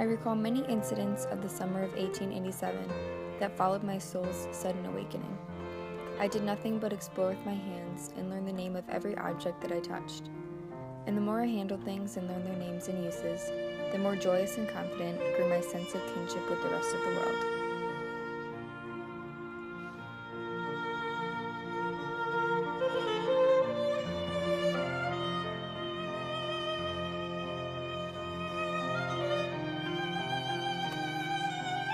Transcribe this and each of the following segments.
recall many incidents of the summer of 1887 that followed my soul's sudden awakening. I did nothing but explore with my hands and learn the name of every object that I touched. And the more I handled things and learned their names and uses, the more joyous and confident grew my sense of kinship with the rest of the world.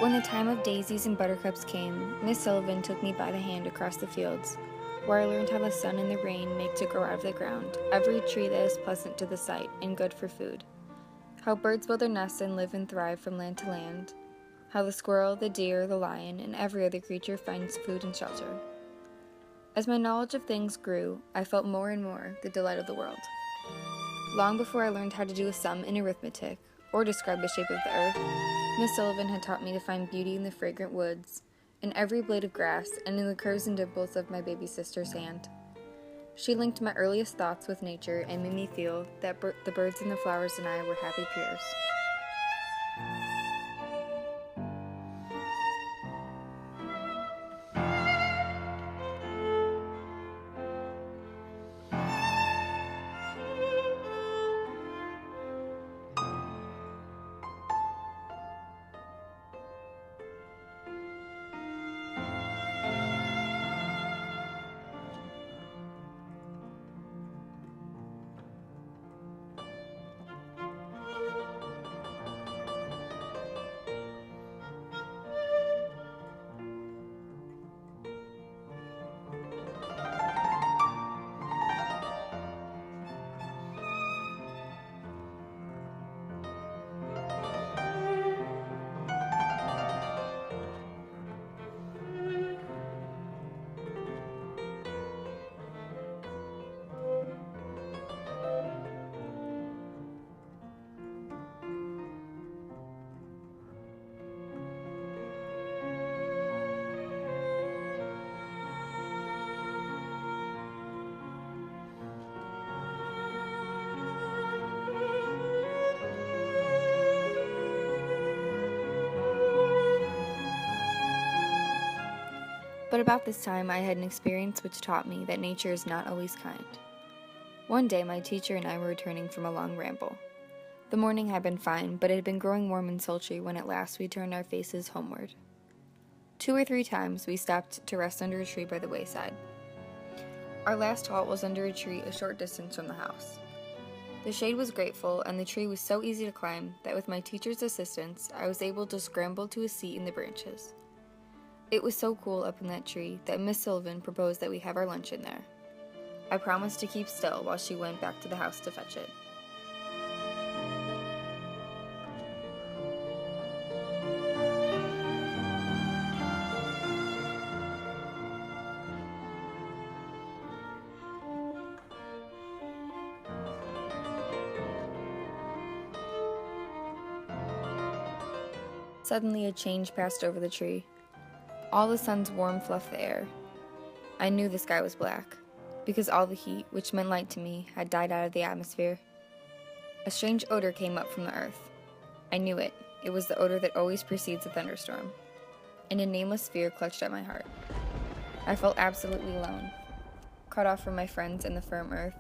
When the time of daisies and buttercups came, Miss Sullivan took me by the hand across the fields, where I learned how the sun and the rain make to grow out of the ground every tree that is pleasant to the sight and good for food, how birds build their nests and live and thrive from land to land, how the squirrel, the deer, the lion, and every other creature finds food and shelter. As my knowledge of things grew, I felt more and more the delight of the world. Long before I learned how to do a sum in arithmetic, or describe the shape of the earth, Miss Sullivan had taught me to find beauty in the fragrant woods, in every blade of grass, and in the curves and dimples of my baby sister's hand. She linked my earliest thoughts with nature and made me feel that the birds and the flowers and I were happy peers. But about this time, I had an experience which taught me that nature is not always kind. One day, my teacher and I were returning from a long ramble. The morning had been fine, but it had been growing warm and sultry when at last we turned our faces homeward. 2 or 3 times we stopped to rest under a tree by the wayside. Our last halt was under a tree a short distance from the house. The shade was grateful, and the tree was so easy to climb that with my teacher's assistance, I was able to scramble to a seat in the branches. It was so cool up in that tree that Miss Sullivan proposed that we have our lunch in there. I promised to keep still while she went back to the house to fetch it. Suddenly a change passed over the tree. All the sun's warmth left the air. I knew the sky was black, because all the heat, which meant light to me, had died out of the atmosphere. A strange odor came up from the earth. I knew it. It was the odor that always precedes a thunderstorm. And a nameless fear clutched at my heart. I felt absolutely alone, cut off from my friends and the firm earth.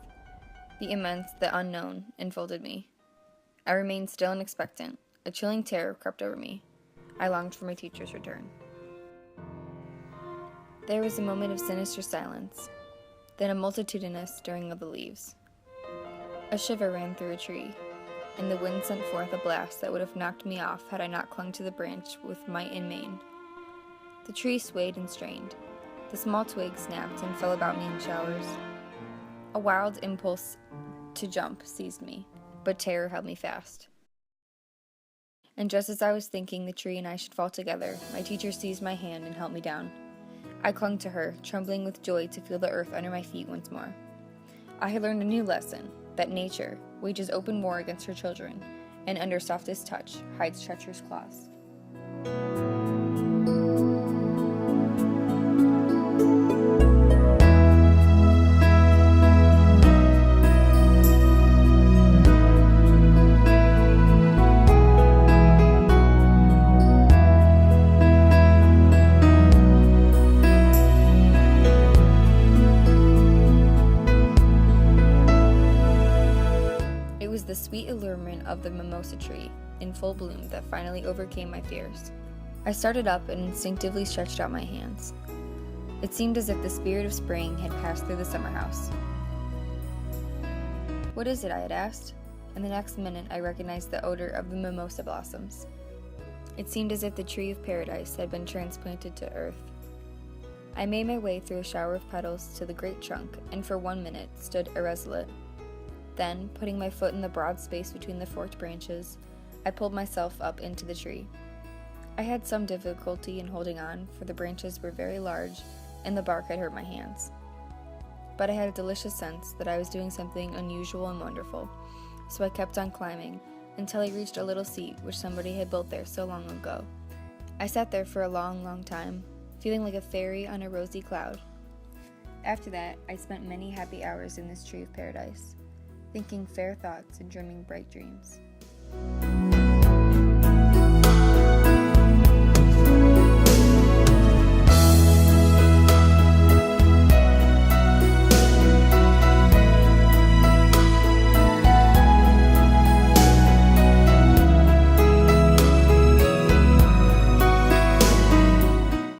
The immense, the unknown, enfolded me. I remained still and expectant. A chilling terror crept over me. I longed for my teacher's return. There was a moment of sinister silence, then a multitudinous stirring of the leaves. A shiver ran through a tree, and the wind sent forth a blast that would have knocked me off had I not clung to the branch with might and main. The tree swayed and strained. The small twigs snapped and fell about me in showers. A wild impulse to jump seized me, but terror held me fast. And just as I was thinking the tree and I should fall together, my teacher seized my hand and held me down. I clung to her, trembling with joy to feel the earth under my feet once more. I had learned a new lesson, that nature wages open war against her children, and under softest touch hides treacherous claws. of the mimosa tree, in full bloom, that finally overcame my fears. I started up and instinctively stretched out my hands. It seemed as if the spirit of spring had passed through the summer house. "What is it?" I had asked, and the next minute I recognized the odor of the mimosa blossoms. It seemed as if the tree of paradise had been transplanted to earth. I made my way through a shower of petals to the great trunk, and for 1 minute stood irresolute. Then, putting my foot in the broad space between the forked branches, I pulled myself up into the tree. I had some difficulty in holding on, for the branches were very large, and the bark had hurt my hands. But I had a delicious sense that I was doing something unusual and wonderful, so I kept on climbing, until I reached a little seat which somebody had built there so long ago. I sat there for a long, long time, feeling like a fairy on a rosy cloud. After that, I spent many happy hours in this tree of paradise, thinking fair thoughts and dreaming bright dreams.